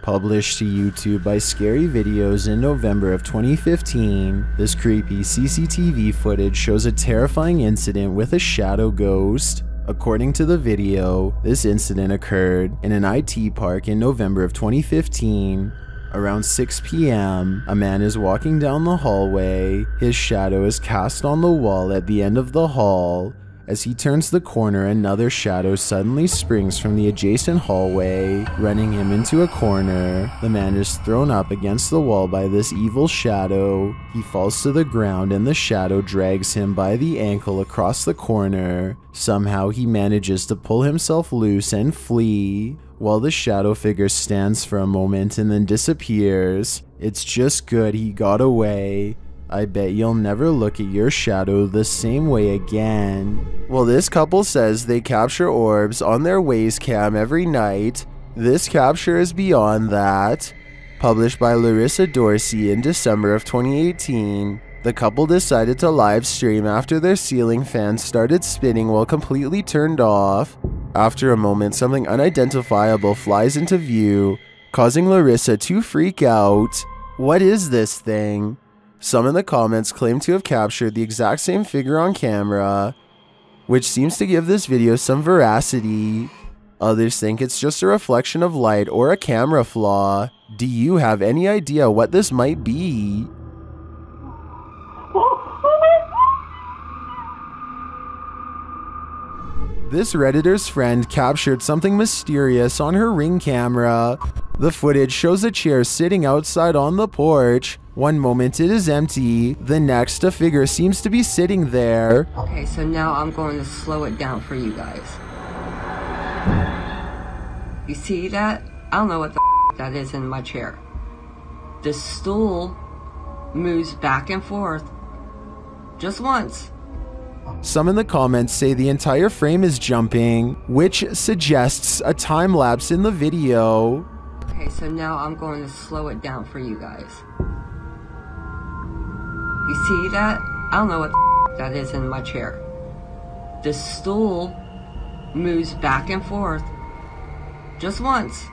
Published to YouTube by Scary Videos in November of 2015, this creepy CCTV footage shows a terrifying incident with a shadow ghost. According to the video, this incident occurred in an IT park in November of 2015. Around 6 p.m., a man is walking down the hallway. His shadow is cast on the wall at the end of the hall. As he turns the corner, another shadow suddenly springs from the adjacent hallway, running him into a corner. The man is thrown up against the wall by this evil shadow. He falls to the ground and the shadow drags him by the ankle across the corner. Somehow he manages to pull himself loose and flee, while the shadow figure stands for a moment and then disappears. It's just good he got away. I bet you'll never look at your shadow the same way again. Well, this couple says they capture orbs on their Waze cam every night. This capture is beyond that. Published by Larissa Dorsey in December of 2018. The couple decided to live stream after their ceiling fan started spinning while completely turned off. After a moment, something unidentifiable flies into view, causing Larissa to freak out. What is this thing? Some in the comments claim to have captured the exact same figure on camera, which seems to give this video some veracity. Others think it's just a reflection of light or a camera flaw. Do you have any idea what this might be? This Redditor's friend captured something mysterious on her Ring camera. The footage shows a chair sitting outside on the porch. One moment it is empty, the next a figure seems to be sitting there. Okay, so now I'm going to slow it down for you guys. You see that? I don't know what the that is in my chair. The stool moves back and forth just once. Some in the comments say the entire frame is jumping, which suggests a time lapse in the video. Okay, so now I'm going to slow it down for you guys. You see that? I don't know what the that is in my chair. The stool moves back and forth just once.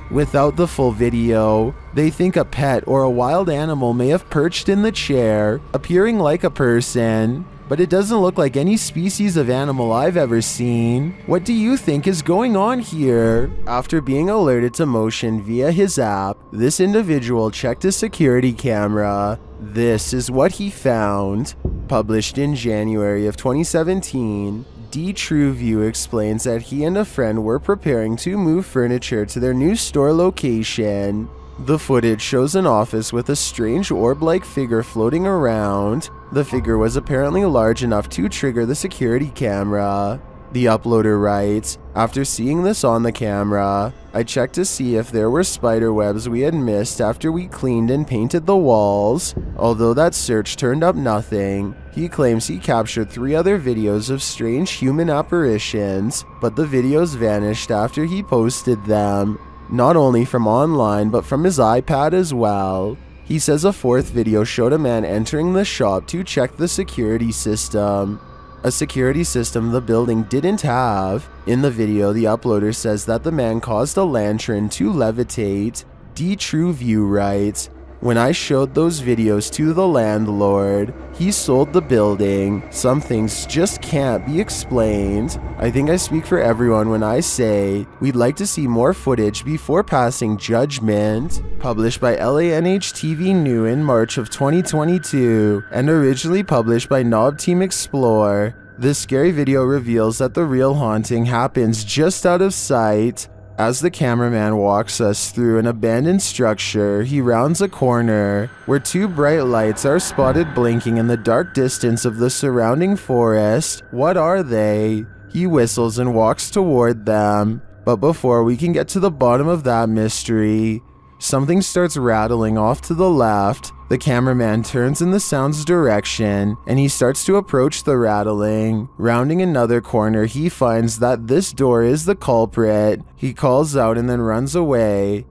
Without the full video, they think a pet or a wild animal may have perched in the chair, appearing like a person. But it doesn't look like any species of animal I've ever seen. What do you think is going on here? After being alerted to motion via his app, this individual checked his security camera. This is what he found. Published in January of 2017, TrueView explains that he and a friend were preparing to move furniture to their new store location. The footage shows an office with a strange orb-like figure floating around. The figure was apparently large enough to trigger the security camera. The uploader writes, "After seeing this on the camera, I checked to see if there were spider webs we had missed after we cleaned and painted the walls. Although that search turned up nothing." He claims he captured 3 other videos of strange human apparitions, but the videos vanished after he posted them. Not only from online, but from his iPad as well. He says a 4th video showed a man entering the shop to check the security system. A security system the building didn't have. In the video, the uploader says that the man caused a lantern to levitate. TrueView writes, "When I showed those videos to the landlord, he sold the building. Some things just can't be explained. I think I speak for everyone when I say we'd like to see more footage before passing judgment." Published by LANH TV New in March of 2022 and originally published by Knob Team Explore, this scary video reveals that the real haunting happens just out of sight. As the cameraman walks us through an abandoned structure, he rounds a corner where 2 bright lights are spotted blinking in the dark distance of the surrounding forest. What are they? He whistles and walks toward them. But before we can get to the bottom of that mystery, something starts rattling off to the left. The cameraman turns in the sound's direction, and he starts to approach the rattling. Rounding another corner, he finds that this door is the culprit. He calls out and then runs away.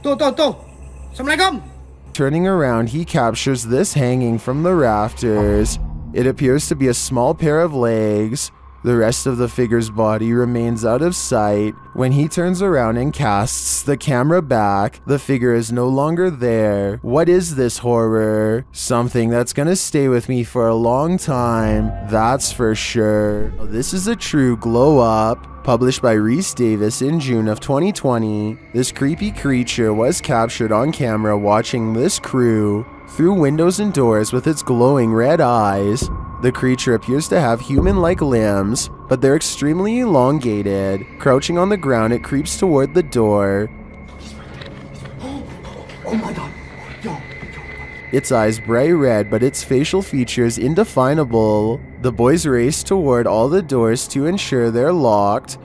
Assalamualaikum. Turning around, he captures this hanging from the rafters. It appears to be a small pair of legs. The rest of the figure's body remains out of sight. When he turns around and casts the camera back, the figure is no longer there. What is this horror? Something that's gonna stay with me for a long time, that's for sure. This is a true glow up. Published by Reese Davis in June of 2020, this creepy creature was captured on camera watching this crew through windows and doors with its glowing red eyes. The creature appears to have human-like limbs, but they're extremely elongated. Crouching on the ground, it creeps toward the door. Oh my god. Yo. Its eyes bright red, but its facial features indefinable. The boys race toward all the doors to ensure they're locked.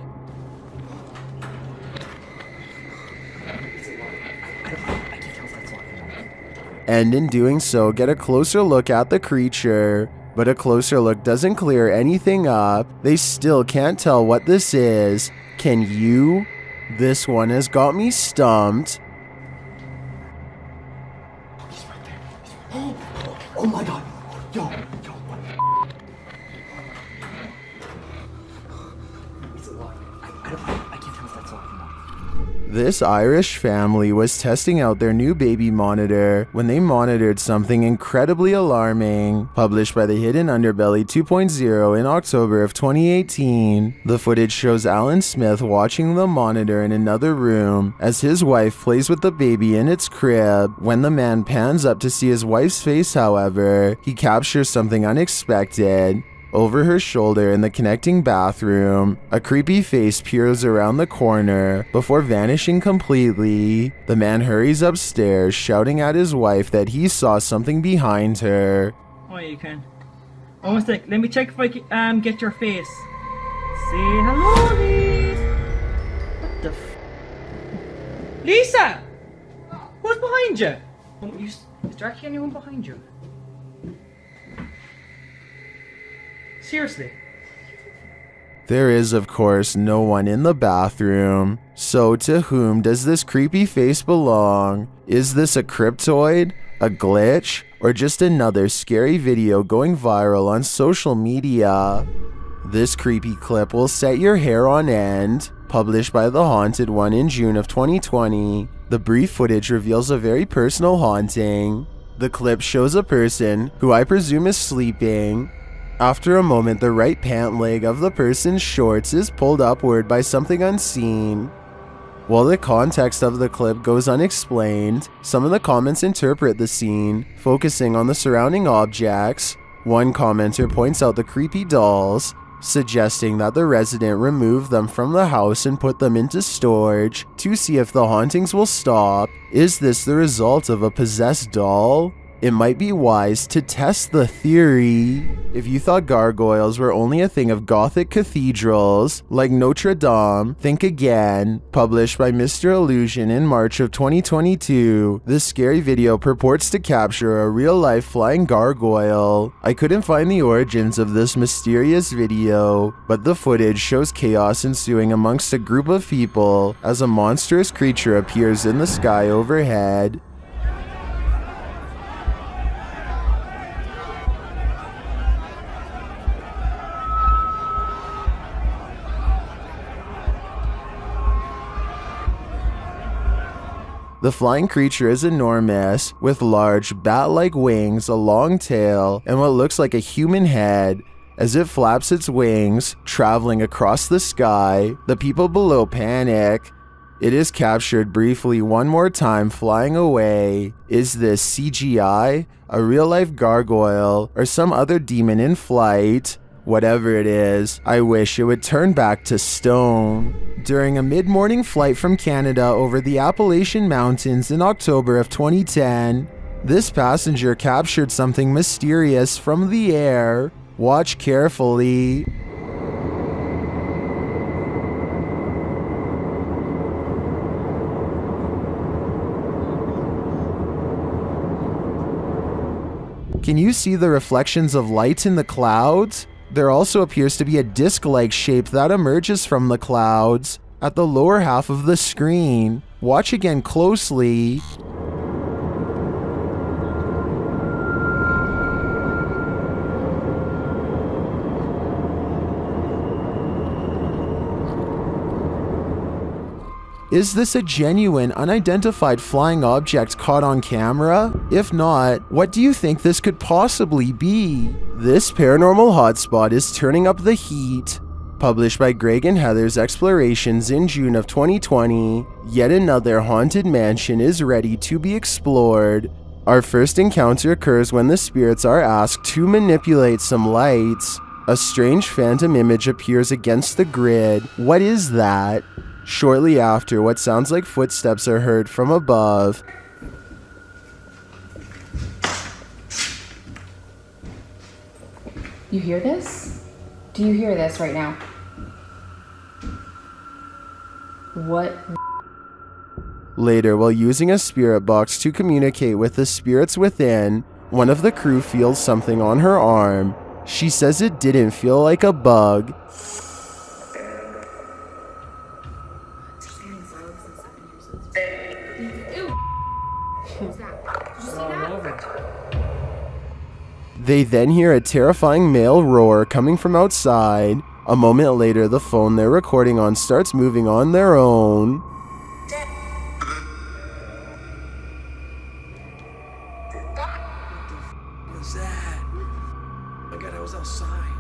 And in doing so, get a closer look at the creature. But a closer look doesn't clear anything up. They still can't tell what this is. Can you? This one has got me stumped. He's right there. Oh my god. Yo. It's a lock. I can't tell if that's locked or not. This Irish family was testing out their new baby monitor when they monitored something incredibly alarming. Published by the Hidden Underbelly 2.0 in October of 2018. The footage shows Alan Smith watching the monitor in another room as his wife plays with the baby in its crib. When the man pans up to see his wife's face, however, he captures something unexpected. Over her shoulder in the connecting bathroom, a creepy face peers around the corner before vanishing completely. The man hurries upstairs, shouting at his wife that he saw something behind her. Oh, you can. Almost like, let me check if I can get your face. Say hello, Lisa. What the f? Lisa! Who's behind you? Is there actually anyone behind you? Seriously? There is, of course, no one in the bathroom. So to whom does this creepy face belong? Is this a cryptoid, a glitch, or just another scary video going viral on social media? This creepy clip will set your hair on end. Published by The Haunted One in June of 2020, the brief footage reveals a very personal haunting. The clip shows a person, who I presume is sleeping. After a moment, the right pant leg of the person's shorts is pulled upward by something unseen. While the context of the clip goes unexplained, some of the comments interpret the scene, focusing on the surrounding objects. One commenter points out the creepy dolls, suggesting that the resident remove them from the house and put them into storage to see if the hauntings will stop. Is this the result of a possessed doll? It might be wise to test the theory. If you thought gargoyles were only a thing of Gothic cathedrals, like Notre Dame, think again. Published by Mr. Illusion in March of 2022, this scary video purports to capture a real-life flying gargoyle. I couldn't find the origins of this mysterious video, but the footage shows chaos ensuing amongst a group of people as a monstrous creature appears in the sky overhead. The flying creature is enormous, with large, bat-like wings, a long tail, and what looks like a human head. As it flaps its wings, traveling across the sky, the people below panic. It is captured briefly one more time, flying away. Is this CGI, a real-life gargoyle, or some other demon in flight? Whatever it is, I wish it would turn back to stone. During a mid-morning flight from Canada over the Appalachian Mountains in October of 2010, this passenger captured something mysterious from the air. Watch carefully. Can you see the reflections of light in the clouds? There also appears to be a disc-like shape that emerges from the clouds at the lower half of the screen. Watch again closely. Is this a genuine, unidentified flying object caught on camera? If not, what do you think this could possibly be? This paranormal hotspot is turning up the heat. Published by Greg and Heather's Explorations in June of 2020, yet another haunted mansion is ready to be explored. Our first encounter occurs when the spirits are asked to manipulate some lights. A strange phantom image appears against the grid. What is that? Shortly after, what sounds like footsteps are heard from above. You hear this? Do you hear this right now? What? Later, while using a spirit box to communicate with the spirits within, one of the crew feels something on her arm. She says it didn't feel like a bug. They then hear a terrifying male roar coming from outside. A moment later, the phone they're recording on starts moving on their own. What was that? Oh my god, I was outside.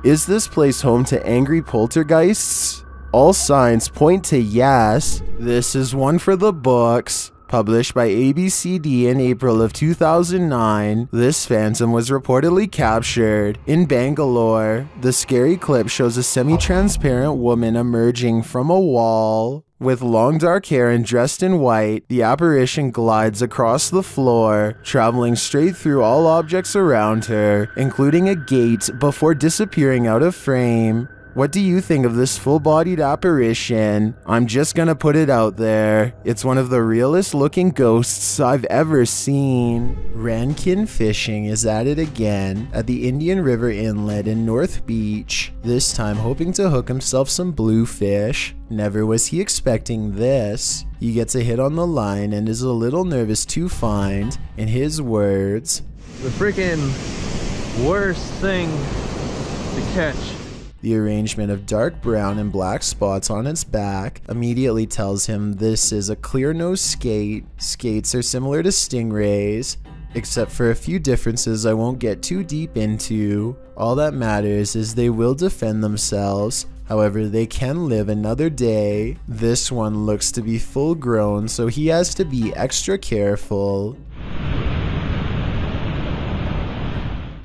Is this place home to angry poltergeists? All signs point to yes. This is one for the books. Published by ABCD in April of 2009, this phantom was reportedly captured in Bangalore. The scary clip shows a semi-transparent woman emerging from a wall. With long dark hair and dressed in white, the apparition glides across the floor, traveling straight through all objects around her, including a gate, before disappearing out of frame. What do you think of this full-bodied apparition? I'm just gonna put it out there. It's one of the realest looking ghosts I've ever seen. Rankin Fishing is at it again at the Indian River Inlet in North Beach, this time hoping to hook himself some bluefish. Never was he expecting this. He gets a hit on the line and is a little nervous to find, in his words, the freaking worst thing to catch. The arrangement of dark brown and black spots on its back immediately tells him this is a clear-nosed skate. Skates are similar to stingrays, except for a few differences I won't get too deep into. All that matters is they will defend themselves. However, they can live another day. This one looks to be full grown, so he has to be extra careful.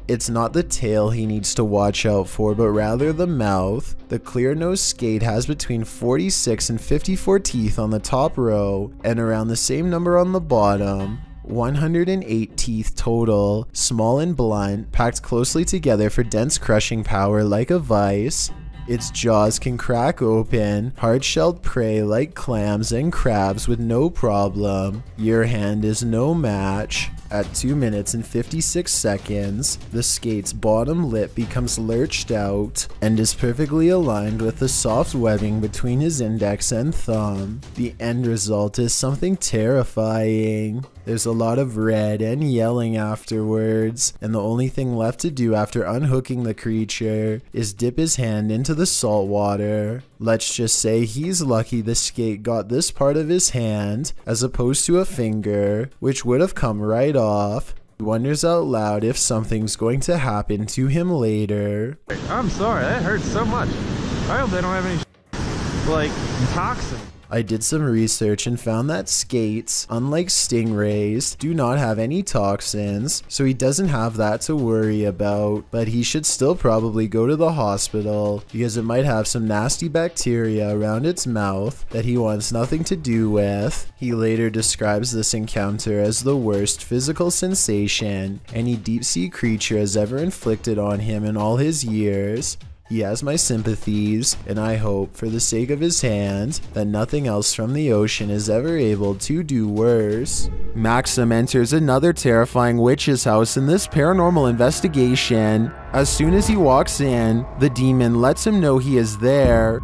It's not the tail he needs to watch out for, but rather the mouth. The clear-nosed skate has between 46 and 54 teeth on the top row, and around the same number on the bottom. 108 teeth total, small and blunt, packed closely together for dense crushing power like a vice. Its jaws can crack open hard-shelled prey like clams and crabs with no problem. Your hand is no match. At 2 minutes and 56 seconds, the skate's bottom lip becomes lurched out and is perfectly aligned with the soft webbing between his index and thumb. The end result is something terrifying. There's a lot of red and yelling afterwards, and the only thing left to do after unhooking the creature is dip his hand into the salt water. Let's just say he's lucky the skate got this part of his hand as opposed to a finger, which would have come right off. He wonders out loud if something's going to happen to him later. I'm sorry, that hurts so much. I hope they don't have any, like, toxin. I did some research and found that skates, unlike stingrays, do not have any toxins, so he doesn't have that to worry about, but he should still probably go to the hospital because it might have some nasty bacteria around its mouth that he wants nothing to do with. He later describes this encounter as the worst physical sensation any deep-sea creature has ever inflicted on him in all his years. He has my sympathies, and I hope, for the sake of his hand, that nothing else from the ocean is ever able to do worse. Maxim enters another terrifying witch's house in this paranormal investigation. As soon as he walks in, the demon lets him know he is there.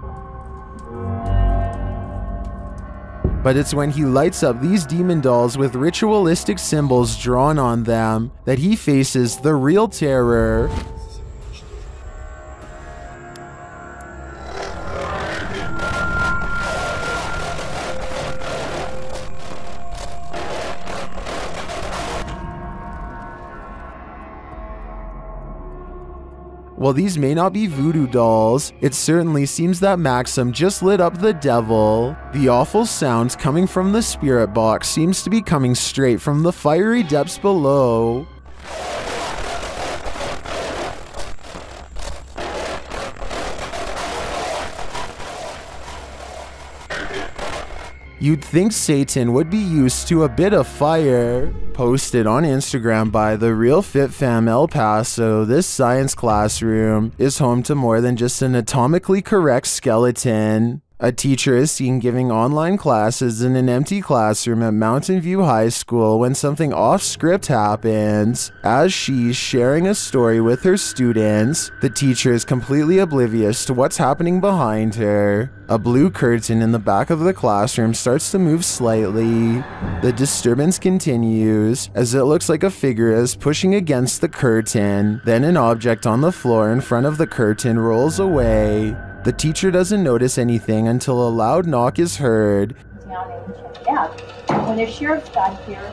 But it's when he lights up these demon dolls with ritualistic symbols drawn on them that he faces the real terror. While these may not be voodoo dolls, it certainly seems that Maxim just lit up the devil. The awful sounds coming from the spirit box seems to be coming straight from the fiery depths below. You'd think Satan would be used to a bit of fire. Posted on Instagram by the Real Fit Fam El Paso, this science classroom is home to more than just an anatomically correct skeleton. A teacher is seen giving online classes in an empty classroom at Mountain View High School when something off-script happens. As she's sharing a story with her students, the teacher is completely oblivious to what's happening behind her. A blue curtain in the back of the classroom starts to move slightly. The disturbance continues, as it looks like a figure is pushing against the curtain. Then an object on the floor in front of the curtain rolls away. The teacher doesn't notice anything until a loud knock is heard. Down and check it out. When the sheriff got here,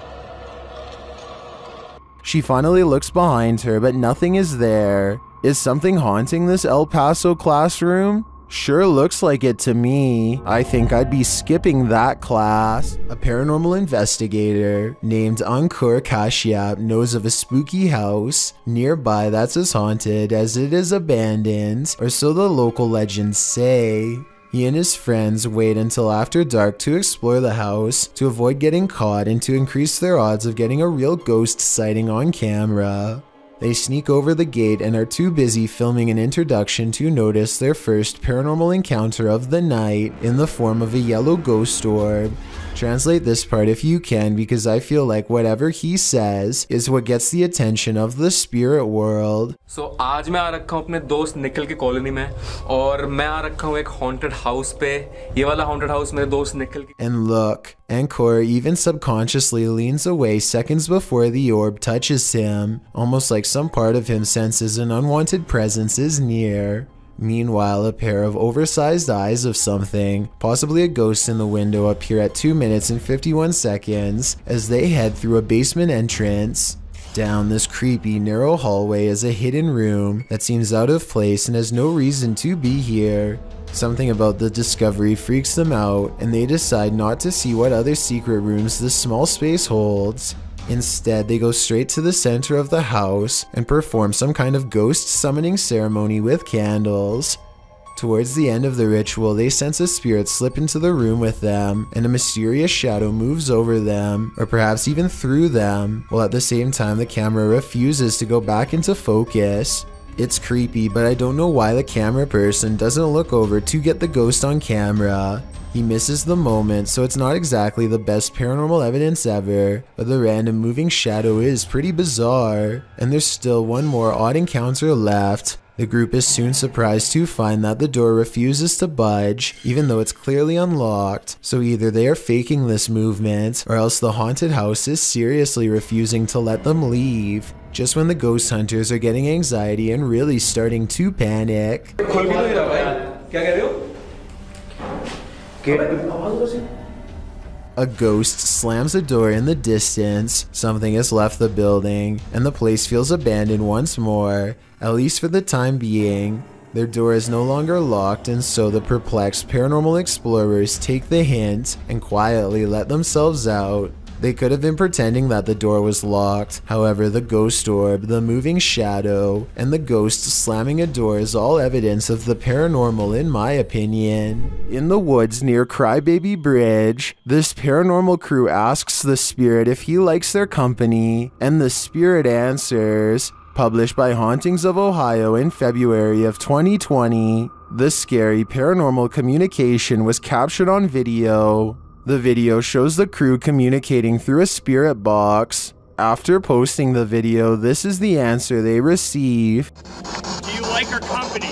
she finally looks behind her, but nothing is there. Is something haunting this El Paso classroom? Sure looks like it to me. I think I'd be skipping that class. A paranormal investigator named Ankur Kashyap knows of a spooky house nearby that's as haunted as it is abandoned, or so the local legends say. He and his friends wait until after dark to explore the house to avoid getting caught and to increase their odds of getting a real ghost sighting on camera. They sneak over the gate and are too busy filming an introduction to notice their first paranormal encounter of the night in the form of a yellow ghost orb. Translate this part if you can, because I feel like whatever he says is what gets the attention of the spirit world. So आज मैं आ रखा हूँ अपने दोस्त निखिल की colony में और मैं आ रखा हूँ एक haunted house पे. ये वाला haunted house मेरे दोस्त निखिल की. And look, Ankur even subconsciously leans away seconds before the orb touches him, almost like some part of him senses an unwanted presence is near. Meanwhile, a pair of oversized eyes of something, possibly a ghost in the window, appear at 2 minutes and 51 seconds as they head through a basement entrance. Down this creepy, narrow hallway is a hidden room that seems out of place and has no reason to be here. Something about the discovery freaks them out, and they decide not to see what other secret rooms this small space holds. Instead, they go straight to the center of the house and perform some kind of ghost summoning ceremony with candles. Towards the end of the ritual, they sense a spirit slip into the room with them, and a mysterious shadow moves over them, or perhaps even through them, while at the same time the camera refuses to go back into focus. It's creepy, but I don't know why the camera person doesn't look over to get the ghost on camera. He misses the moment, so it's not exactly the best paranormal evidence ever, but the random moving shadow is pretty bizarre. And there's still one more odd encounter left. The group is soon surprised to find that the door refuses to budge, even though it's clearly unlocked. So either they are faking this movement, or else the haunted house is seriously refusing to let them leave. Just when the ghost hunters are getting anxiety and really starting to panic. A ghost slams a door in the distance, something has left the building, and the place feels abandoned once more, at least for the time being. Their door is no longer locked, and so the perplexed paranormal explorers take the hint and quietly let themselves out. They could have been pretending that the door was locked. However, the ghost orb, the moving shadow, and the ghost slamming a door is all evidence of the paranormal in my opinion. In the woods near Crybaby Bridge, this paranormal crew asks the spirit if he likes their company, and the spirit answers. Published by Hauntings of Ohio in February of 2020, the scary paranormal communication was captured on video. The video shows the crew communicating through a spirit box. After posting the video, this is the answer they receive. Do you like our company?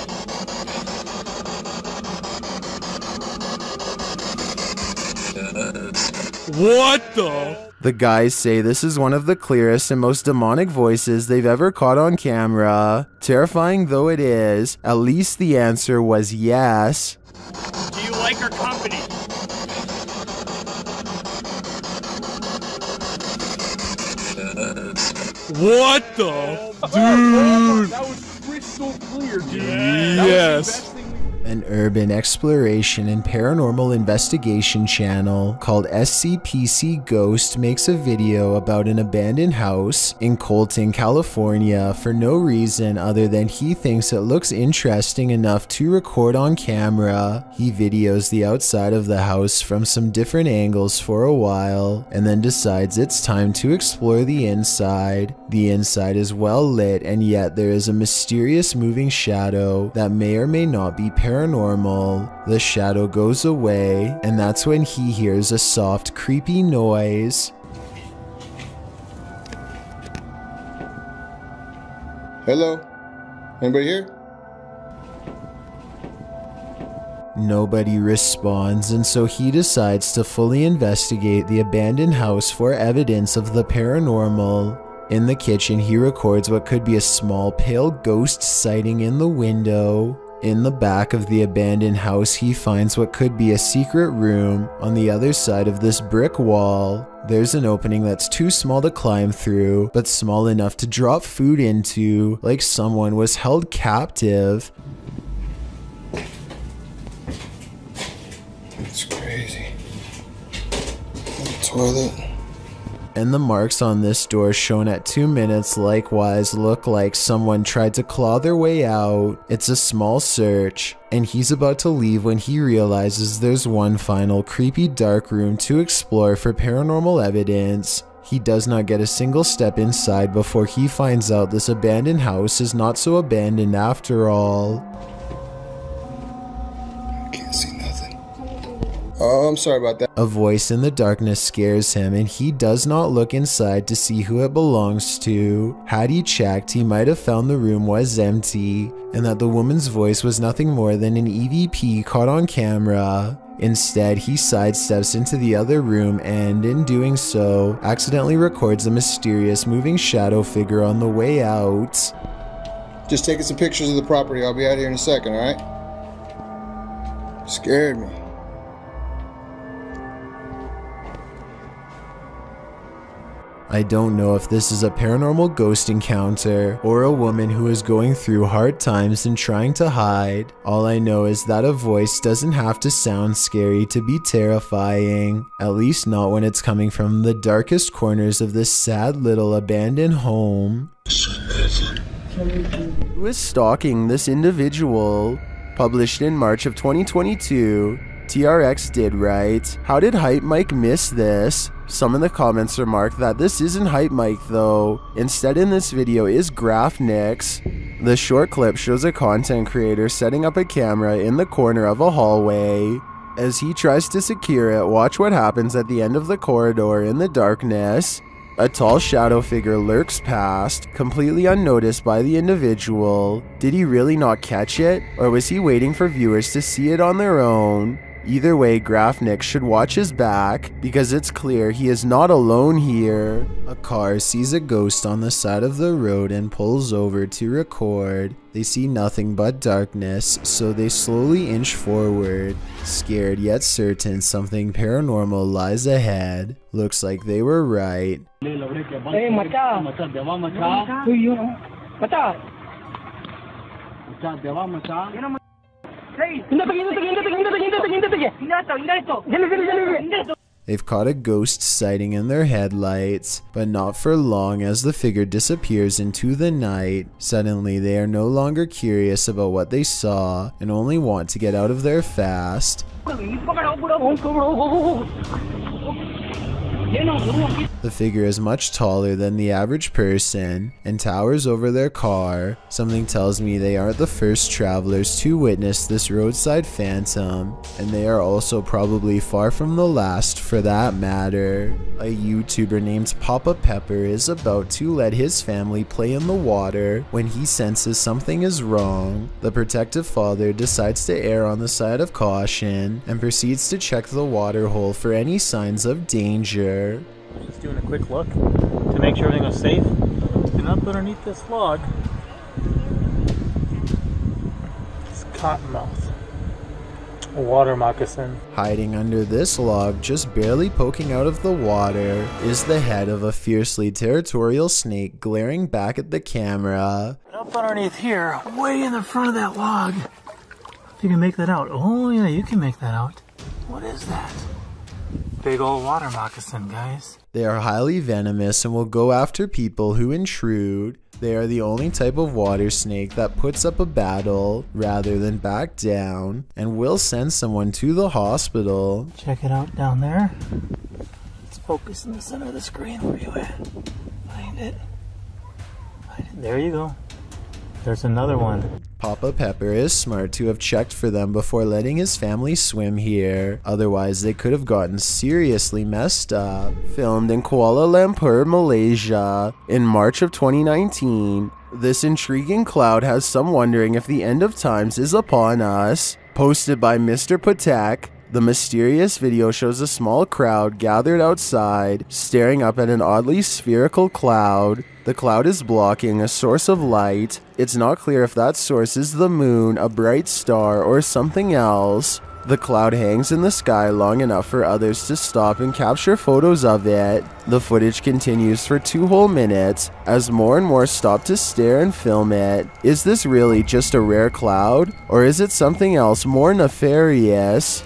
What the? The guys say this is one of the clearest and most demonic voices they've ever caught on camera. Terrifying though it is, at least the answer was yes. Do you like our company? What the? Dude! That was crystal clear, dude. Yes. An urban exploration and paranormal investigation channel called SCPC Ghost makes a video about an abandoned house in Colton, California for no reason other than he thinks it looks interesting enough to record on camera. He videos the outside of the house from some different angles for a while and then decides it's time to explore the inside. The inside is well lit, and yet there is a mysterious moving shadow that may or may not be paranormal. The shadow goes away, and that's when he hears a soft, creepy noise. Hello? Anybody here? Nobody responds, and so he decides to fully investigate the abandoned house for evidence of the paranormal. In the kitchen, he records what could be a small pale ghost sighting in the window. In the back of the abandoned house, he finds what could be a secret room on the other side of this brick wall. There's an opening that's too small to climb through, but small enough to drop food into, like someone was held captive. It's crazy. The toilet. And the marks on this door shown at 2 minutes likewise look like someone tried to claw their way out. It's a small search, and he's about to leave when he realizes there's one final creepy dark room to explore for paranormal evidence. He does not get a single step inside before he finds out this abandoned house is not so abandoned after all. I can't see nothing. Oh, I'm sorry about that. A voice in the darkness scares him, and he does not look inside to see who it belongs to. Had he checked, he might have found the room was empty, and that the woman's voice was nothing more than an EVP caught on camera. Instead, he sidesteps into the other room and, in doing so, accidentally records a mysterious moving shadow figure on the way out. Just taking some pictures of the property. I'll be out here in a second, alright? Scared me. I don't know if this is a paranormal ghost encounter or a woman who is going through hard times and trying to hide. All I know is that a voice doesn't have to sound scary to be terrifying, at least not when it's coming from the darkest corners of this sad little abandoned home. Who is stalking this individual? Published in March of 2022. TRX did write, "How did Hype Mike miss this?" Some in the comments remarked that this isn't Hype Mike though. Instead in this video is Graphnix. The short clip shows a content creator setting up a camera in the corner of a hallway. As he tries to secure it, watch what happens at the end of the corridor in the darkness. A tall shadow figure lurks past, completely unnoticed by the individual. Did he really not catch it? Or was he waiting for viewers to see it on their own? Either way, Graphnix should watch his back, because it's clear he is not alone here. A car sees a ghost on the side of the road and pulls over to record. They see nothing but darkness, so they slowly inch forward, scared yet certain something paranormal lies ahead. Looks like they were right. Hey, macha. Who you know? Macha. They've caught a ghost sighting in their headlights, but not for long as the figure disappears into the night. Suddenly, they are no longer curious about what they saw and only want to get out of there fast. The figure is much taller than the average person and towers over their car. Something tells me they aren't the first travelers to witness this roadside phantom, and they are also probably far from the last for that matter. A YouTuber named Papa Pepper is about to let his family play in the water when he senses something is wrong. The protective father decides to err on the side of caution and proceeds to check the water hole for any signs of danger. Just doing a quick look to make sure everything was safe. And up underneath this log is cottonmouth, a water moccasin. Hiding under this log, just barely poking out of the water, is the head of a fiercely territorial snake glaring back at the camera. Up underneath here, way in the front of that log. If you can make that out. Oh yeah, you can make that out. What is that? Big old water moccasin, guys. They are highly venomous and will go after people who intrude. They are the only type of water snake that puts up a battle rather than back down, and will send someone to the hospital. Check it out down there. Let's focus in the center of the screen. Where are you at? Find it. Find it. There you go. There's another one. Papa Pepper is smart to have checked for them before letting his family swim here. Otherwise, they could have gotten seriously messed up. Filmed in Kuala Lumpur, Malaysia, in March of 2019. This intriguing cloud has some wondering if the end of times is upon us. Posted by Mr. Patek. The mysterious video shows a small crowd gathered outside, staring up at an oddly spherical cloud. The cloud is blocking a source of light. It's not clear if that source is the moon, a bright star, or something else. The cloud hangs in the sky long enough for others to stop and capture photos of it. The footage continues for 2 whole minutes as more and more stop to stare and film it. Is this really just a rare cloud, or is it something else more nefarious?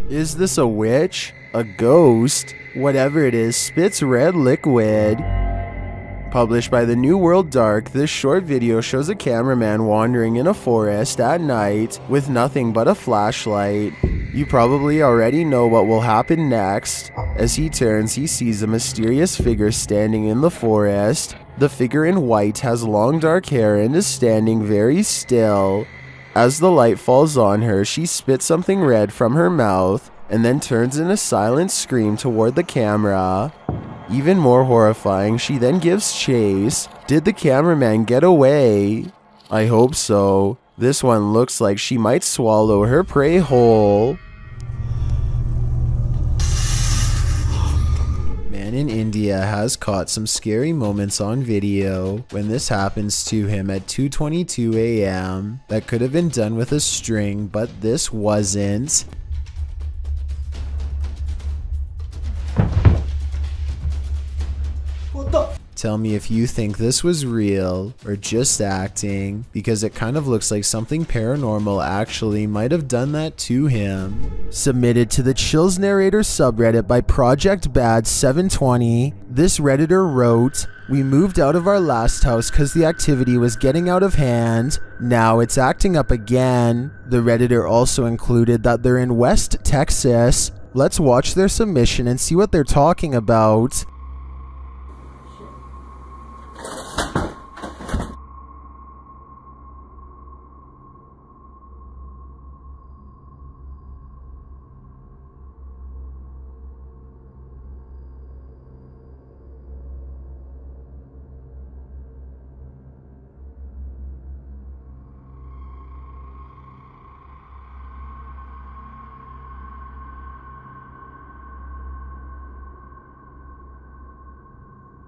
Is this a witch? A ghost? Whatever it is, spits red liquid. Published by the New World Dark, this short video shows a cameraman wandering in a forest at night with nothing but a flashlight. You probably already know what will happen next. As he turns, he sees a mysterious figure standing in the forest. The figure in white has long dark hair and is standing very still. As the light falls on her, she spits something red from her mouth and then turns in a silent scream toward the camera. Even more horrifying, she then gives chase. Did the cameraman get away? I hope so. This one looks like she might swallow her prey whole. Man in India has caught some scary moments on video when this happens to him at 2:22 a.m. That could have been done with a string, but this wasn't. What the? Tell me if you think this was real or just acting, because it kind of looks like something paranormal actually might have done that to him. Submitted to the Chills Narrator subreddit by Project Bad 720, this redditor wrote, "We moved out of our last house because the activity was getting out of hand. Now it's acting up again." The redditor also included that they're in West Texas. Let's watch their submission and see what they're talking about.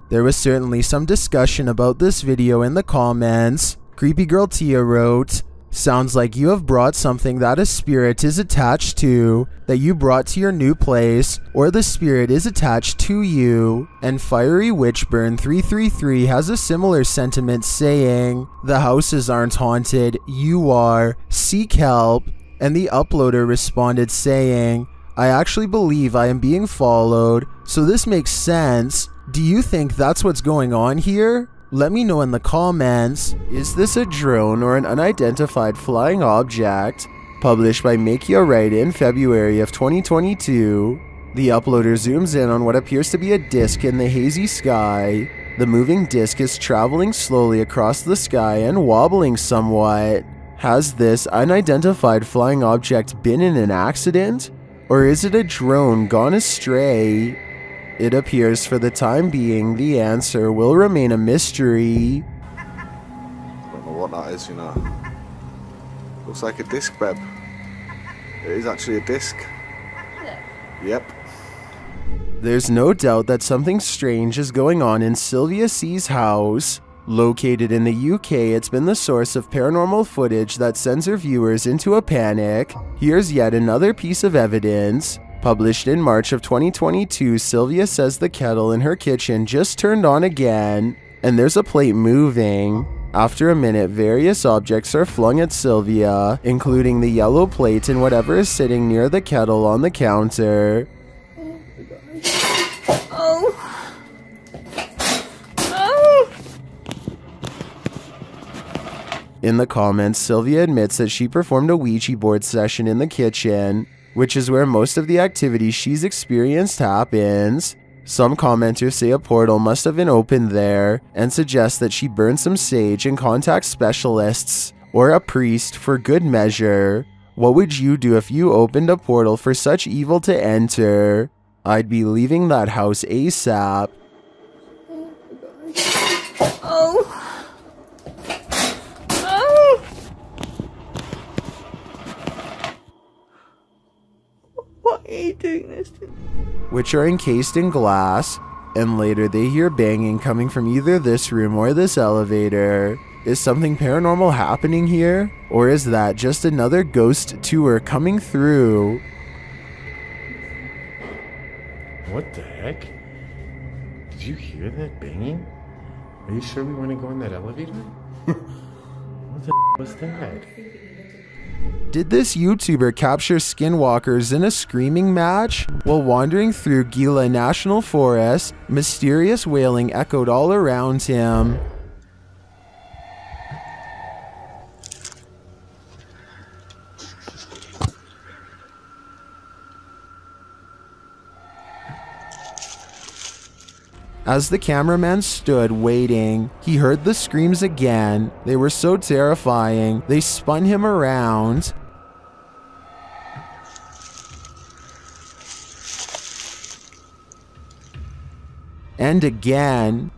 There was certainly some discussion about this video in the comments. Creepy Girl Tia wrote, "Sounds like you have brought something that a spirit is attached to, that you brought to your new place, or the spirit is attached to you." And Fiery Witchburn 333 has a similar sentiment saying, "The houses aren't haunted, you are, seek help." And the uploader responded saying, "I actually believe I am being followed, so this makes sense. Do you think that's what's going on here? Let me know in the comments. Is this a drone or an unidentified flying object?" Published by Make Your Right in February of 2022. The uploader zooms in on what appears to be a disc in the hazy sky. The moving disc is traveling slowly across the sky and wobbling somewhat. Has this unidentified flying object been in an accident? Or is it a drone gone astray? It appears for the time being the answer will remain a mystery. I don't know what that is, you know. Looks like a disc, Beb. It is actually a disc. Yep. There's no doubt that something strange is going on in Sylvia C's house. Located in the UK, it's been the source of paranormal footage that sends her viewers into a panic. Here's yet another piece of evidence. Published in March of 2022, Sylvia says the kettle in her kitchen just turned on again, and there's a plate moving. After a minute, various objects are flung at Sylvia, including the yellow plate and whatever is sitting near the kettle on the counter. In the comments, Sylvia admits that she performed a Ouija board session in the kitchen, which is where most of the activity she's experienced happens. Some commenters say a portal must have been opened there and suggest that she burned some sage and contact specialists or a priest for good measure. What would you do if you opened a portal for such evil to enter? I'd be leaving that house ASAP. Why are you doing this to me? Which are encased in glass, and later they hear banging coming from either this room or this elevator. Is something paranormal happening here? Or is that just another ghost tour coming through? What the heck? Did you hear that banging? Are you sure we want to go in that elevator? What the was that? Did this YouTuber capture skinwalkers in a screaming match? While wandering through Gila National Forest, mysterious wailing echoed all around him. As the cameraman stood waiting, he heard the screams again. They were so terrifying, they spun him around. And again.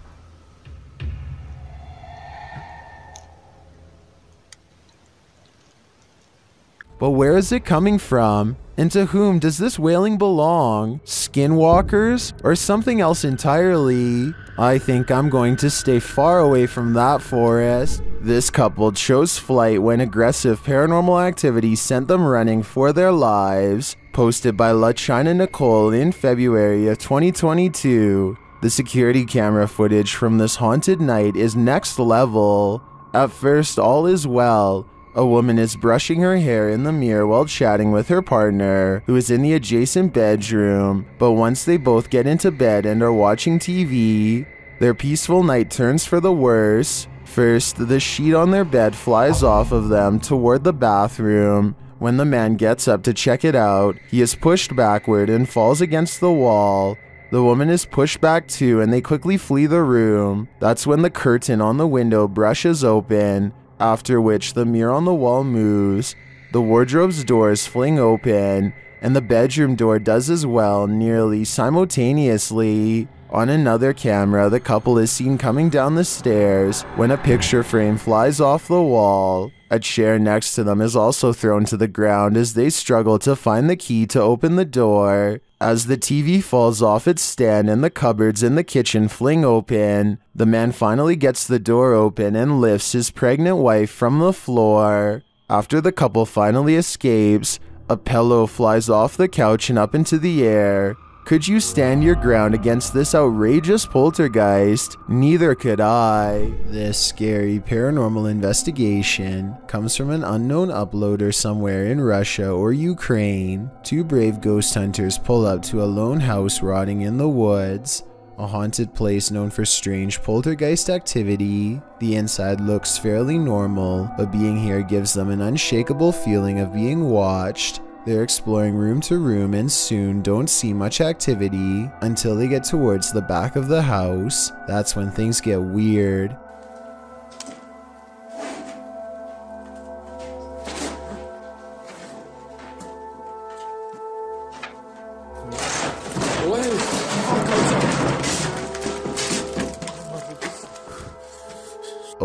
But where is it coming from? And to whom does this wailing belong? Skinwalkers? Or something else entirely? I think I'm going to stay far away from that forest. This couple chose flight when aggressive paranormal activity sent them running for their lives. Posted by La China Nicole in February of 2022. The security camera footage from this haunted night is next level. At first, all is well. A woman is brushing her hair in the mirror while chatting with her partner, who is in the adjacent bedroom, but once they both get into bed and are watching TV, their peaceful night turns for the worse. First, the sheet on their bed flies off of them toward the bathroom. When the man gets up to check it out, he is pushed backward and falls against the wall. The woman is pushed back too, and they quickly flee the room. That's when the curtain on the window brushes open, after which the mirror on the wall moves, the wardrobe's doors fling open, and the bedroom door does as well nearly simultaneously. On another camera, the couple is seen coming down the stairs when a picture frame flies off the wall. A chair next to them is also thrown to the ground as they struggle to find the key to open the door. As the TV falls off its stand and the cupboards in the kitchen fling open, the man finally gets the door open and lifts his pregnant wife from the floor. After the couple finally escapes, a pillow flies off the couch and up into the air. Could you stand your ground against this outrageous poltergeist? Neither could I. This scary paranormal investigation comes from an unknown uploader somewhere in Russia or Ukraine. Two brave ghost hunters pull up to a lone house rotting in the woods, a haunted place known for strange poltergeist activity. The inside looks fairly normal, but being here gives them an unshakable feeling of being watched. They're exploring room to room and soon don't see much activity until they get towards the back of the house. That's when things get weird.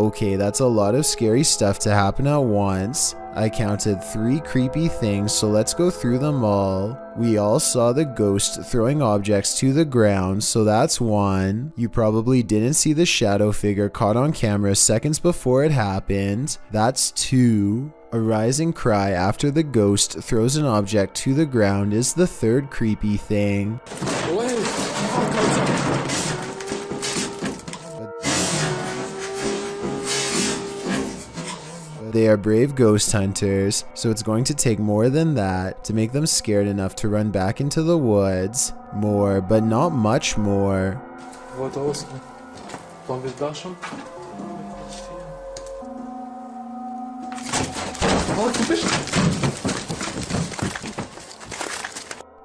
Okay, that's a lot of scary stuff to happen at once. I counted 3 creepy things, so let's go through them all. We all saw the ghost throwing objects to the ground, so that's 1. You probably didn't see the shadow figure caught on camera seconds before it happened. That's 2. A rising cry after the ghost throws an object to the ground is the 3rd creepy thing. They are brave ghost hunters, so it's going to take more than that to make them scared enough to run back into the woods. More, but not much more. What else?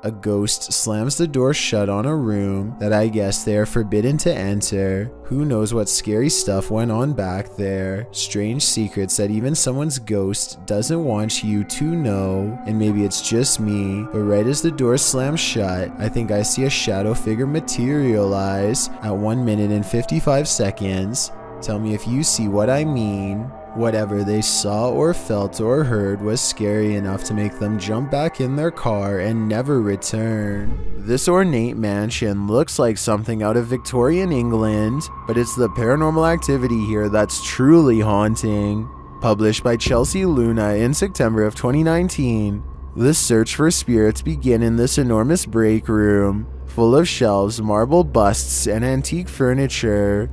A ghost slams the door shut on a room that I guess they are forbidden to enter. Who knows what scary stuff went on back there. Strange secrets that even someone's ghost doesn't want you to know. And maybe it's just me, but right as the door slams shut, I think I see a shadow figure materialize at 1 minute and 55 seconds. Tell me if you see what I mean. Whatever they saw or felt or heard was scary enough to make them jump back in their car and never return. This ornate mansion looks like something out of Victorian England, but it's the paranormal activity here that's truly haunting. Published by Chelsea Luna in September of 2019, the search for spirits begin in this enormous break room, full of shelves, marble busts, and antique furniture.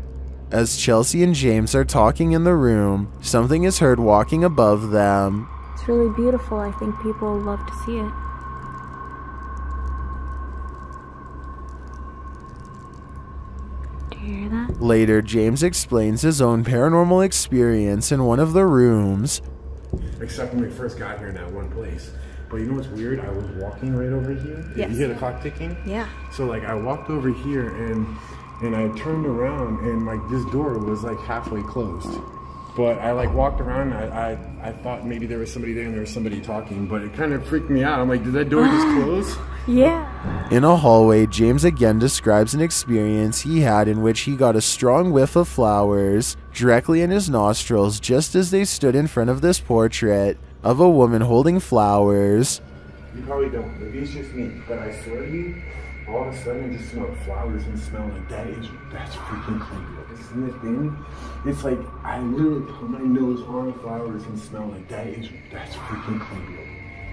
As Chelsea and James are talking in the room, something is heard walking above them. It's really beautiful. I think people love to see it. Do you hear that? Later, James explains his own paranormal experience in one of the rooms. Except when we first got here in that one place. But you know what's weird? I was walking right over here. Yes. You hear the clock ticking? Yeah. So like I walked over here and I turned around and like this door was like halfway closed. But I like walked around and I thought maybe there was somebody there and there was somebody talking, but it kind of freaked me out. I'm like, did that door just close? Yeah. In a hallway, James again describes an experience he had in which he got a strong whiff of flowers directly in his nostrils just as they stood in front of this portrait of a woman holding flowers. You probably don't. Maybe it's just me, but I swear to you, all of a sudden I just smelled flowers and smell like that's freaking creepy. Like, isn't this thing? It's like I literally put my nose on flowers and smell like that's freaking creepy.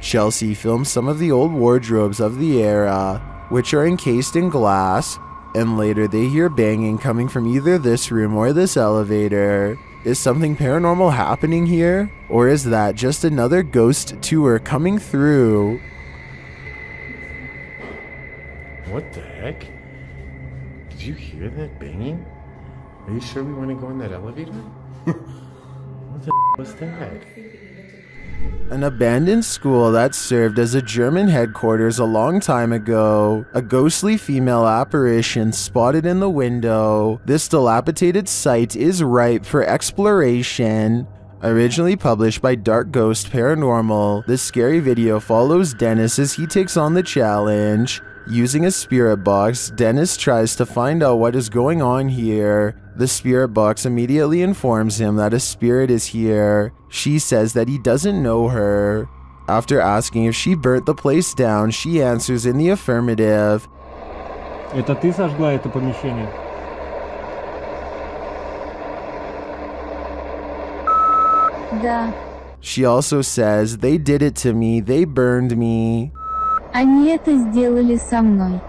Chelsea films some of the old wardrobes of the era, which are encased in glass, and later they hear banging coming from either this room or this elevator. Is something paranormal happening here? Or is that just another ghost tour coming through? What the heck? Did you hear that banging? Are you sure we want to go in that elevator? What the was that? An abandoned school that served as a German headquarters a long time ago. A ghostly female apparition spotted in the window. This dilapidated site is ripe for exploration. Originally published by Dark Ghost Paranormal, this scary video follows Dennis as he takes on the challenge. Using a spirit box, Dennis tries to find out what is going on here. The spirit box immediately informs him that a spirit is here. She says that he doesn't know her. After asking if she burnt the place down, she answers in the affirmative. Это ты сожгла это помещение? Да. She also says, they did it to me, they burned me. Они это сделали со мной.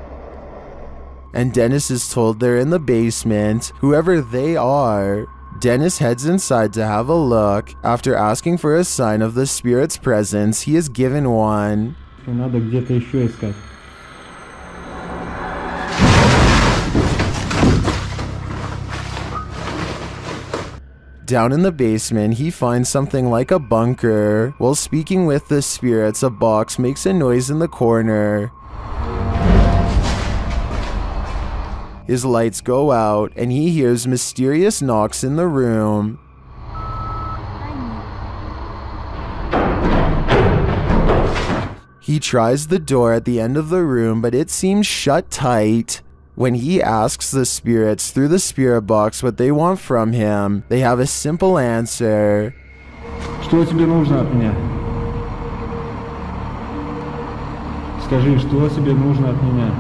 And Dennis is told they're in the basement, whoever they are. Dennis heads inside to have a look. After asking for a sign of the spirit's presence, he is given one. Надо где-то еще искать. Down in the basement, he finds something like a bunker. While speaking with the spirits, a box makes a noise in the corner. His lights go out, and he hears mysterious knocks in the room. He tries the door at the end of the room, but it seems shut tight. When he asks the spirits through the spirit box what they want from him, they have a simple answer. Что тебе нужно от меня? Скажи, что тебе нужно от меня?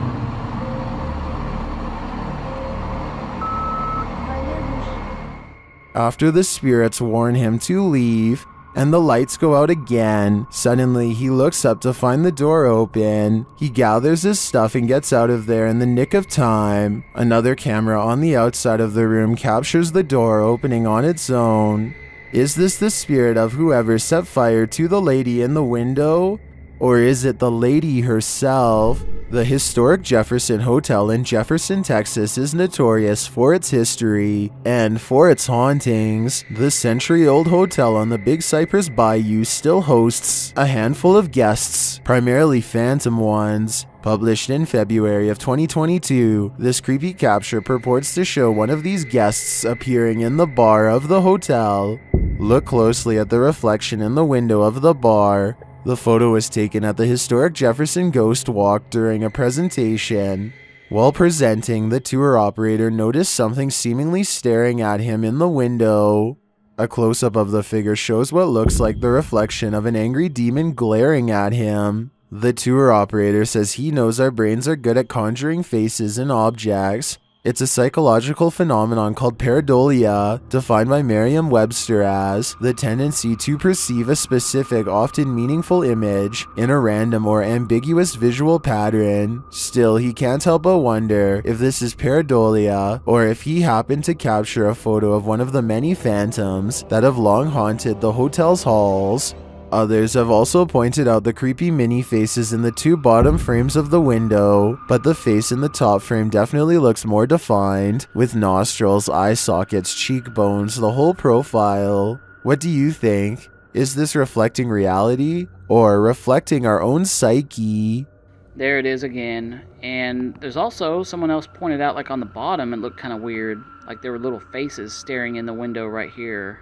After the spirits warn him to leave, and the lights go out again, suddenly he looks up to find the door open. He gathers his stuff and gets out of there in the nick of time. Another camera on the outside of the room captures the door opening on its own. Is this the spirit of whoever set fire to the lady in the window? Or is it the lady herself? The historic Jefferson Hotel in Jefferson, Texas is notorious for its history and for its hauntings. The century-old hotel on the Big Cypress Bayou still hosts a handful of guests, primarily phantom ones. Published in February of 2022, this creepy capture purports to show one of these guests appearing in the bar of the hotel. Look closely at the reflection in the window of the bar. The photo was taken at the historic Jefferson Ghost Walk during a presentation. While presenting, the tour operator noticed something seemingly staring at him in the window. A close-up of the figure shows what looks like the reflection of an angry demon glaring at him. The tour operator says he knows our brains are good at conjuring faces and objects. It's a psychological phenomenon called pareidolia, defined by Merriam-Webster as the tendency to perceive a specific, often meaningful image in a random or ambiguous visual pattern. Still, he can't help but wonder if this is pareidolia, or if he happened to capture a photo of one of the many phantoms that have long haunted the hotel's halls. Others have also pointed out the creepy mini faces in the two bottom frames of the window, but the face in the top frame definitely looks more defined, with nostrils, eye sockets, cheekbones, the whole profile. What do you think? Is this reflecting reality, or reflecting our own psyche? There it is again, and there's also someone else pointed out, like on the bottom, it looked kind of weird, like there were little faces staring in the window right here.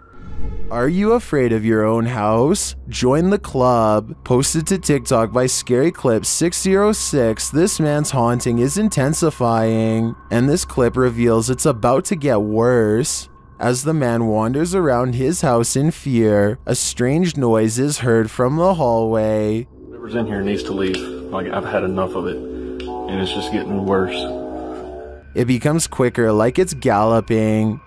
Are you afraid of your own house? Join the club. Posted to TikTok by Scary Clips 606, this man's haunting is intensifying, and this clip reveals it's about to get worse. As the man wanders around his house in fear, a strange noise is heard from the hallway. Whoever's in here needs to leave. Like, I've had enough of it, and it's just getting worse. It becomes quicker, like it's galloping.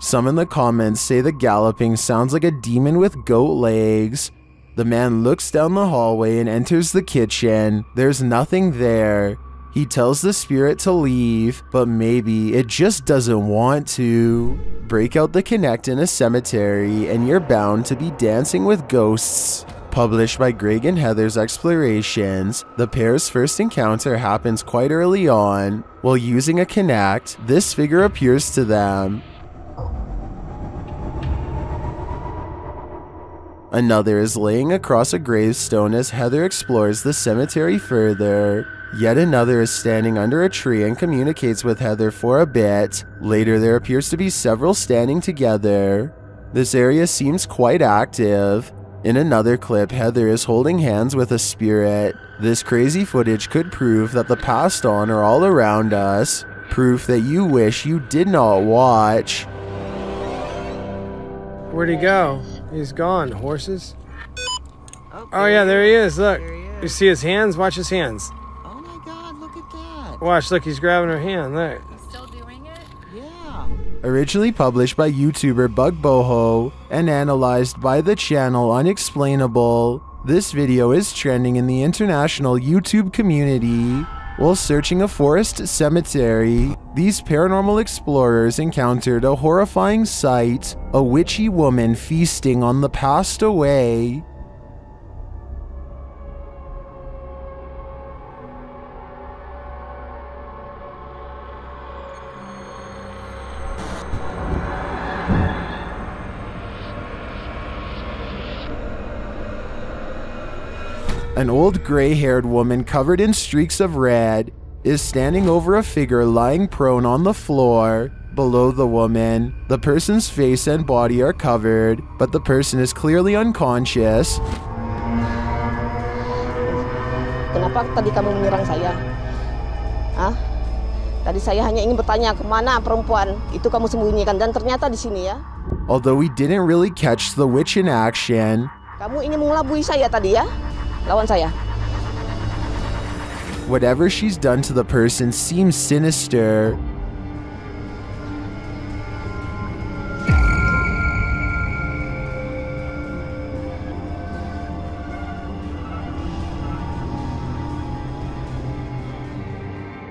Some in the comments say the galloping sounds like a demon with goat legs. The man looks down the hallway and enters the kitchen. There's nothing there. He tells the spirit to leave, but maybe it just doesn't want to. Break out the Kinect in a cemetery and you're bound to be dancing with ghosts. Published by Greg and Heather's Explorations, the pair's first encounter happens quite early on. While using a Kinect, this figure appears to them. Another is laying across a gravestone as Heather explores the cemetery further. Yet another is standing under a tree and communicates with Heather for a bit. Later, there appears to be several standing together. This area seems quite active. In another clip, Heather is holding hands with a spirit. This crazy footage could prove that the passed on are all around us. Proof that you wish you did not watch. Where'd he go? He's gone. Horses? Oh yeah, there he is. Look. You see his hands? Watch his hands. Oh my god, look at that. Watch, look, he's grabbing her hand. Look. Still doing it? Yeah. Originally published by YouTuber Bug Boho and analyzed by the channel Unexplainable, this video is trending in the international YouTube community. While searching a forest cemetery, these paranormal explorers encountered a horrifying sight, a witchy woman feasting on the passed away. An old gray-haired woman covered in streaks of red is standing over a figure lying prone on the floor. Below the woman, the person's face and body are covered, but the person is clearly unconscious. Kenapa tadi kamu menyerang saya? Hah? Tadi saya hanya ingin bertanya kemana perempuan itu kamu sembunyikan dan ternyata di sini ya. Although we didn't really catch the witch in action. Kamu ingin mengelabui saya tadi ya? Lawan saya. Whatever she's done to the person seems sinister.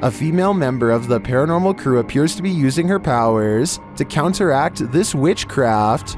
A female member of the paranormal crew appears to be using her powers to counteract this witchcraft.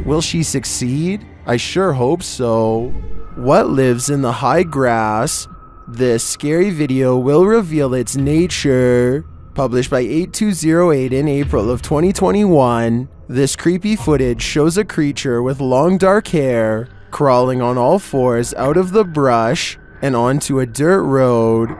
Will she succeed? I sure hope so. What lives in the high grass? This scary video will reveal its nature. Published by 8208 in April of 2021, this creepy footage shows a creature with long dark hair crawling on all fours out of the brush and onto a dirt road.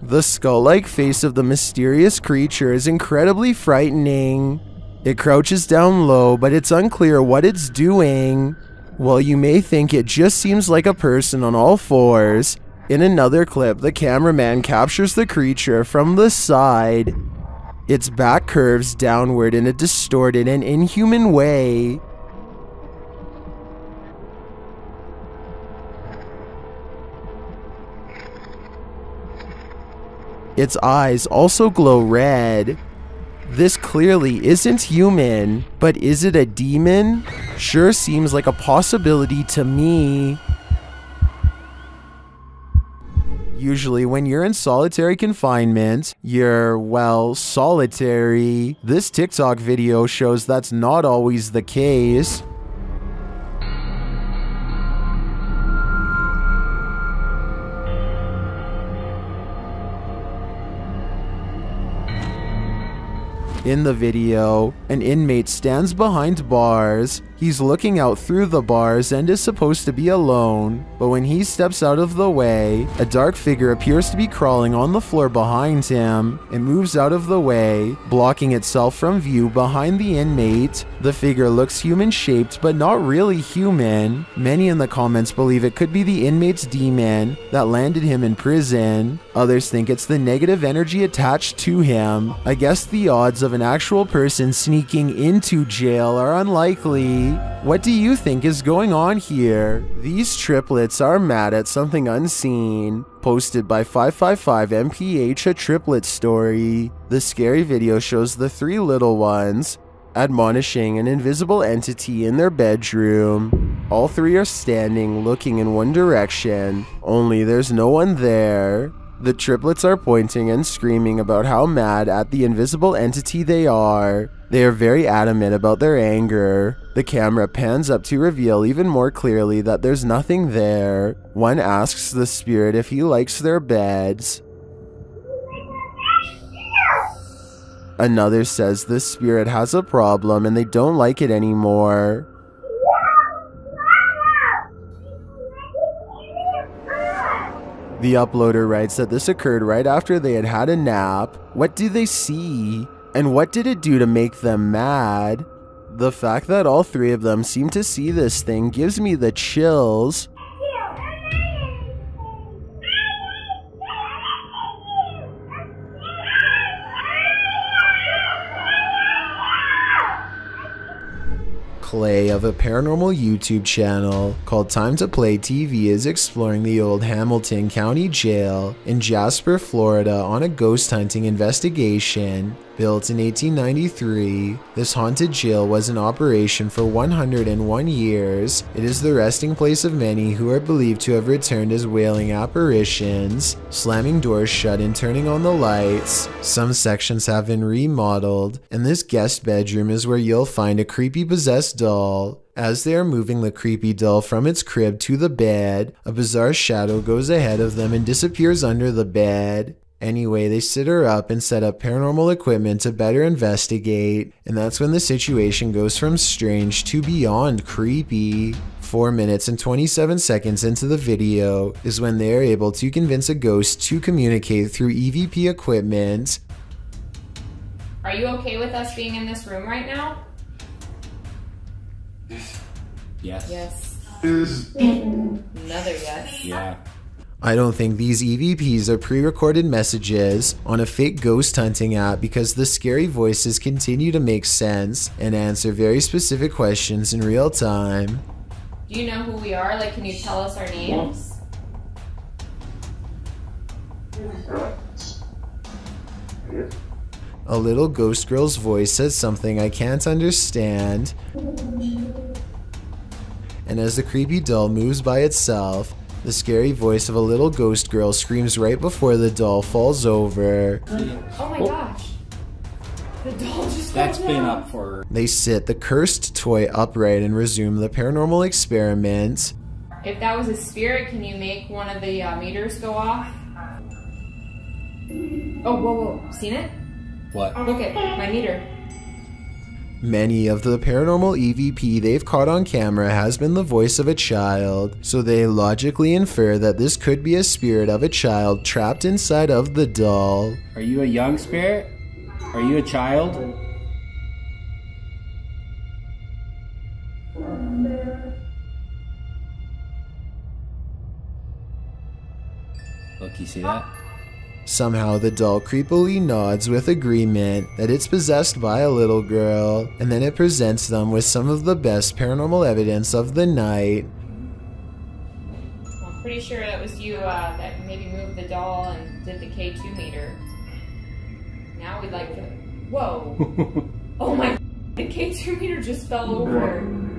The skull-like face of the mysterious creature is incredibly frightening. It crouches down low, but it's unclear what it's doing. While you may think it just seems like a person on all fours, in another clip, the cameraman captures the creature from the side. Its back curves downward in a distorted and inhuman way. Its eyes also glow red. This clearly isn't human, but is it a demon? Sure seems like a possibility to me. Usually when you're in solitary confinement, you're, well, solitary. This TikTok video shows that's not always the case. In the video, an inmate stands behind bars. He's looking out through the bars and is supposed to be alone, but when he steps out of the way, a dark figure appears to be crawling on the floor behind him. It moves out of the way, blocking itself from view behind the inmate. The figure looks human-shaped, but not really human. Many in the comments believe it could be the inmate's demon that landed him in prison. Others think it's the negative energy attached to him. I guess the odds of an actual person sneaking into jail are unlikely. What do you think is going on here? These triplets are mad at something unseen. Posted by 555MPH, a triplet story. The scary video shows the three little ones admonishing an invisible entity in their bedroom. All three are standing, looking in one direction, only there's no one there. The triplets are pointing and screaming about how mad at the invisible entity they are. They are very adamant about their anger. The camera pans up to reveal even more clearly that there's nothing there. One asks the spirit if he likes their beds. Another says the spirit has a problem and they don't like it anymore. The uploader writes that this occurred right after they had had a nap. What do they see? And what did it do to make them mad? The fact that all three of them seem to see this thing gives me the chills. Clay of a paranormal YouTube channel called Time to Play TV is exploring the old Hamilton County Jail in Jasper, Florida on a ghost hunting investigation. Built in 1893, this haunted jail was in operation for 101 years. It is the resting place of many who are believed to have returned as wailing apparitions, slamming doors shut and turning on the lights. Some sections have been remodeled, and this guest bedroom is where you'll find a creepy possessed doll. As they are moving the creepy doll from its crib to the bed, a bizarre shadow goes ahead of them and disappears under the bed. Anyway, they sit her up and set up paranormal equipment to better investigate, and that's when the situation goes from strange to beyond creepy. 4 minutes and 27 seconds into the video is when they are able to convince a ghost to communicate through EVP equipment. Are you okay with us being in this room right now? Yes. Yes. Another yes. Yeah. I don't think these EVPs are pre-recorded messages on a fake ghost hunting app, because the scary voices continue to make sense and answer very specific questions in real time. Do you know who we are? Like, can you tell us our names? A little ghost girl's voice says something I can't understand. And as the creepy doll moves by itself, the scary voice of a little ghost girl screams right before the doll falls over. Oh my gosh. The doll just That's fell been down. up for... They sit the cursed toy upright and resume the paranormal experiment. If that was a spirit, can you make one of the meters go off? Oh, whoa. Seen it? What? Look at my meter. Many of the paranormal EVP they've caught on camera has been the voice of a child, so they logically infer that this could be a spirit of a child trapped inside of the doll. Are you a young spirit? Are you a child? Look, you see that? Somehow the doll creepily nods with agreement that it's possessed by a little girl, and then it presents them with some of the best paranormal evidence of the night. I'm pretty sure that was you that maybe moved the doll and did the K2 meter. Now we'd like to... Whoa! Oh my... The K2 meter just fell over.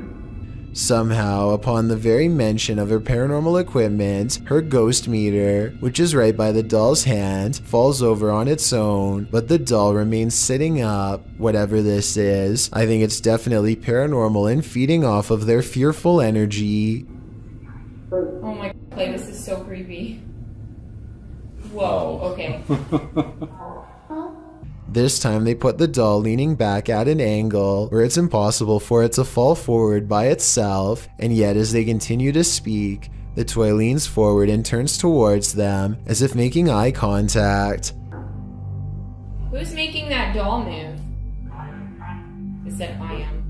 Somehow, upon the very mention of her paranormal equipment, her ghost meter, which is right by the doll's hand, falls over on its own, but the doll remains sitting up. Whatever this is, I think it's definitely paranormal and feeding off of their fearful energy. Oh my... Clay, this is so creepy. Whoa, okay. This time they put the doll leaning back at an angle where it's impossible for it to fall forward by itself, and yet as they continue to speak, the toy leans forward and turns towards them as if making eye contact. Who's making that doll move? It said I am.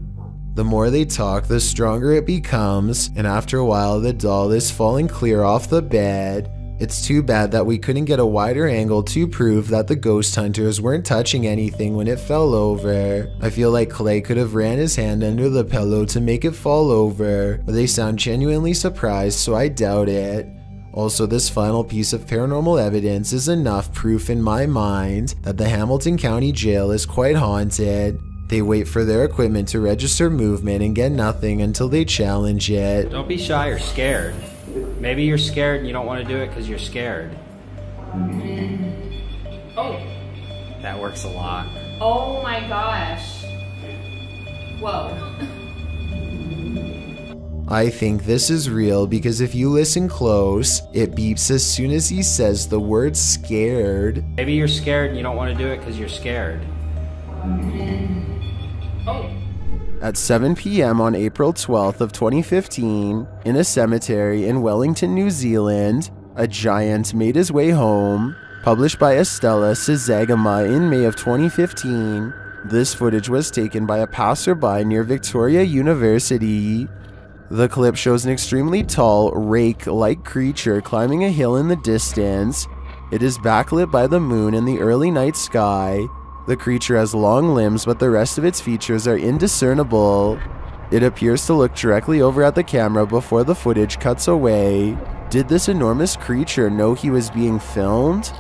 The more they talk, the stronger it becomes, and after a while the doll is falling clear off the bed. It's too bad that we couldn't get a wider angle to prove that the ghost hunters weren't touching anything when it fell over. I feel like Clay could have ran his hand under the pillow to make it fall over, but they sound genuinely surprised, so I doubt it. Also, this final piece of paranormal evidence is enough proof in my mind that the Hamilton County Jail is quite haunted. They wait for their equipment to register movement and get nothing until they challenge it. Don't be shy or scared. Maybe you're scared and you don't want to do it because you're scared. Oh. That works a lot. Oh my gosh. Whoa. I think this is real because if you listen close, it beeps as soon as he says the word scared. Maybe you're scared and you don't want to do it because you're scared. Oh. At 7 p.m. on April 12th of 2015, in a cemetery in Wellington, New Zealand, a giant made his way home. Published by Estella Sezagama in May of 2015, this footage was taken by a passerby near Victoria University. The clip shows an extremely tall, rake-like creature climbing a hill in the distance. It is backlit by the moon in the early night sky. The creature has long limbs, but the rest of its features are indiscernible. It appears to look directly over at the camera before the footage cuts away. Did this enormous creature know he was being filmed?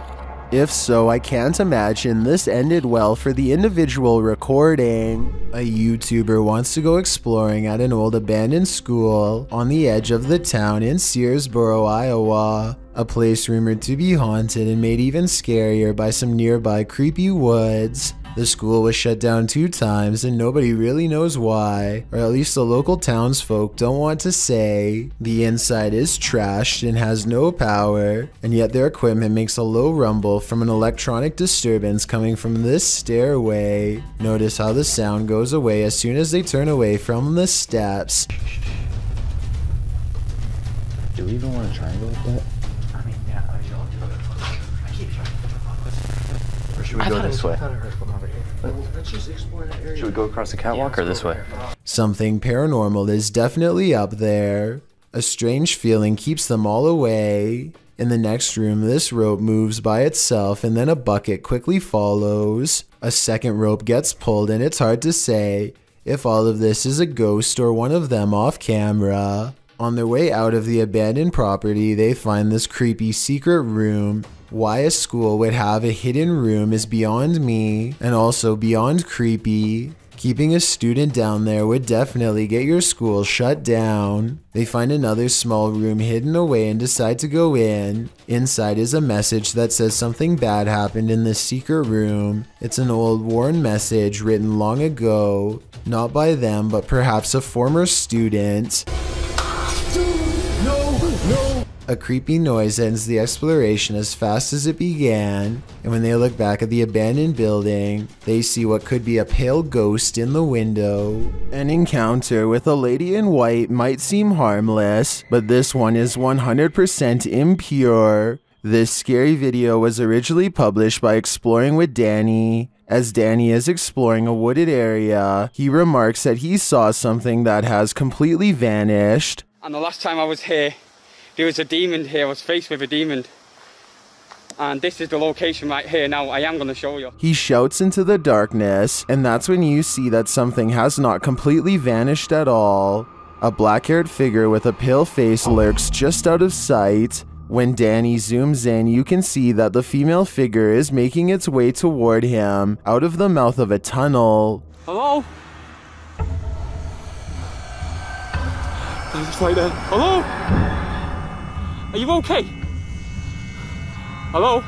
If so, I can't imagine this ended well for the individual recording. A YouTuber wants to go exploring at an old abandoned school on the edge of the town in Searsboro, Iowa. A place rumored to be haunted and made even scarier by some nearby creepy woods. The school was shut down 2 times and nobody really knows why, or at least the local townsfolk don't want to say. The inside is trashed and has no power, and yet their equipment makes a low rumble from an electronic disturbance coming from this stairway. Notice how the sound goes away as soon as they turn away from the steps. Do we even want to try and go with that? I mean, yeah, Or should we go this way? Let's just explore that area. Should we go across the catwalk or this way? Something paranormal is definitely up there. A strange feeling keeps them all away. In the next room, this rope moves by itself and then a bucket quickly follows. A second rope gets pulled and it's hard to say if all of this is a ghost or one of them off camera. On their way out of the abandoned property, they find this creepy secret room. Why a school would have a hidden room is beyond me, and also beyond creepy. Keeping a student down there would definitely get your school shut down. They find another small room hidden away and decide to go in. Inside is a message that says something bad happened in this secret room. It's an old worn message written long ago, not by them but perhaps a former student. A creepy noise ends the exploration as fast as it began, and when they look back at the abandoned building, they see what could be a pale ghost in the window. An encounter with a lady in white might seem harmless, but this one is 100% impure. This scary video was originally published by Exploring with Danny. As Danny is exploring a wooded area, he remarks that he saw something that has completely vanished. And the last time I was here, there was a demon here. I was faced with a demon. And this is the location right here. Now, I am going to show you. He shouts into the darkness, and that's when you see that something has not completely vanished at all. A black-haired figure with a pale face lurks just out of sight. When Danny zooms in, you can see that the female figure is making its way toward him, out of the mouth of a tunnel. Hello? It's right there. Hello? Are you okay? Hello?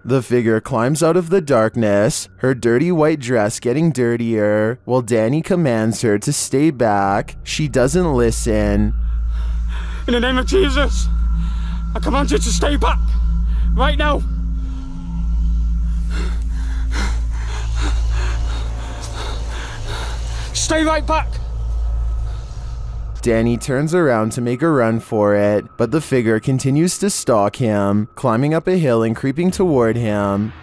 The figure climbs out of the darkness, her dirty white dress getting dirtier, while Danny commands her to stay back. She doesn't listen. In the name of Jesus, I command you to stay back, right now. Stay right back. Danny turns around to make a run for it, but the figure continues to stalk him, climbing up a hill and creeping toward him.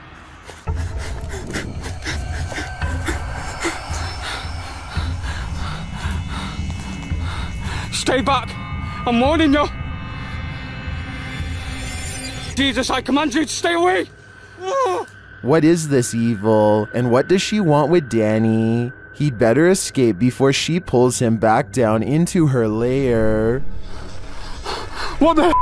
Stay back! I'm warning you! Jesus, I command you to stay away! What is this evil, and what does she want with Danny? He'd better escape before she pulls him back down into her lair. What the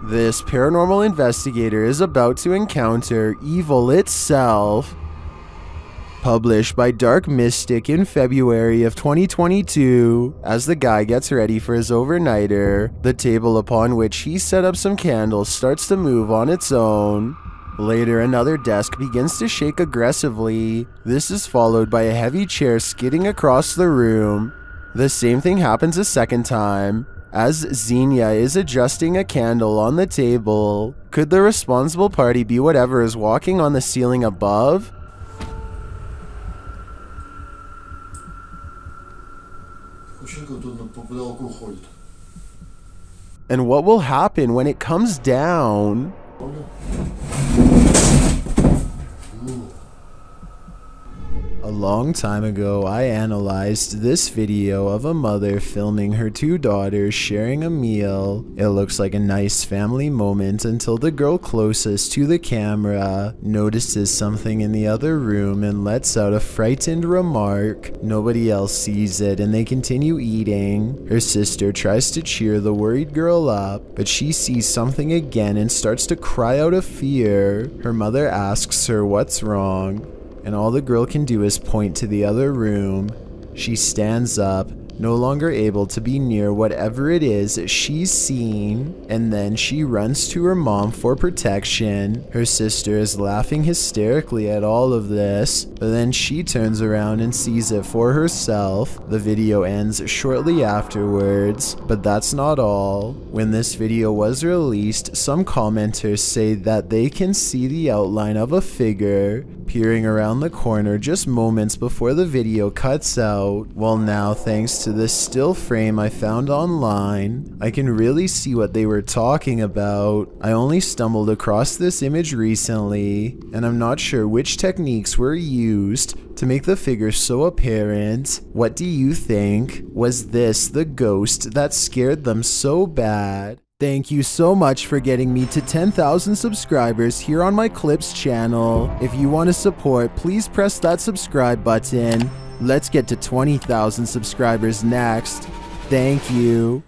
This paranormal investigator is about to encounter evil itself. Published by Dark Mystic in February of 2022. As the guy gets ready for his overnighter, the table upon which he set up some candles starts to move on its own. Later, another desk begins to shake aggressively. This is followed by a heavy chair skidding across the room. The same thing happens a second time, as Xenia is adjusting a candle on the table. Could the responsible party be whatever is walking on the ceiling above? And what will happen when it comes down? A long time ago, I analyzed this video of a mother filming her 2 daughters sharing a meal. It looks like a nice family moment until the girl closest to the camera notices something in the other room and lets out a frightened remark. Nobody else sees it and they continue eating. Her sister tries to cheer the worried girl up, but she sees something again and starts to cry out of fear. Her mother asks her what's wrong, and all the girl can do is point to the other room. She stands up, no longer able to be near whatever it is she's seen, and then she runs to her mom for protection. Her sister is laughing hysterically at all of this, but then she turns around and sees it for herself. The video ends shortly afterwards, but that's not all. When this video was released, some commenters say that they can see the outline of a figure peering around the corner just moments before the video cuts out. Well, now thanks to this still frame I found online, I can really see what they were talking about. I only stumbled across this image recently, and I'm not sure which techniques were used to make the figure so apparent. What do you think? Was this the ghost that scared them so bad? Thank you so much for getting me to 10,000 subscribers here on my Clips channel. If you want to support, please press that subscribe button. Let's get to 20,000 subscribers next. Thank you.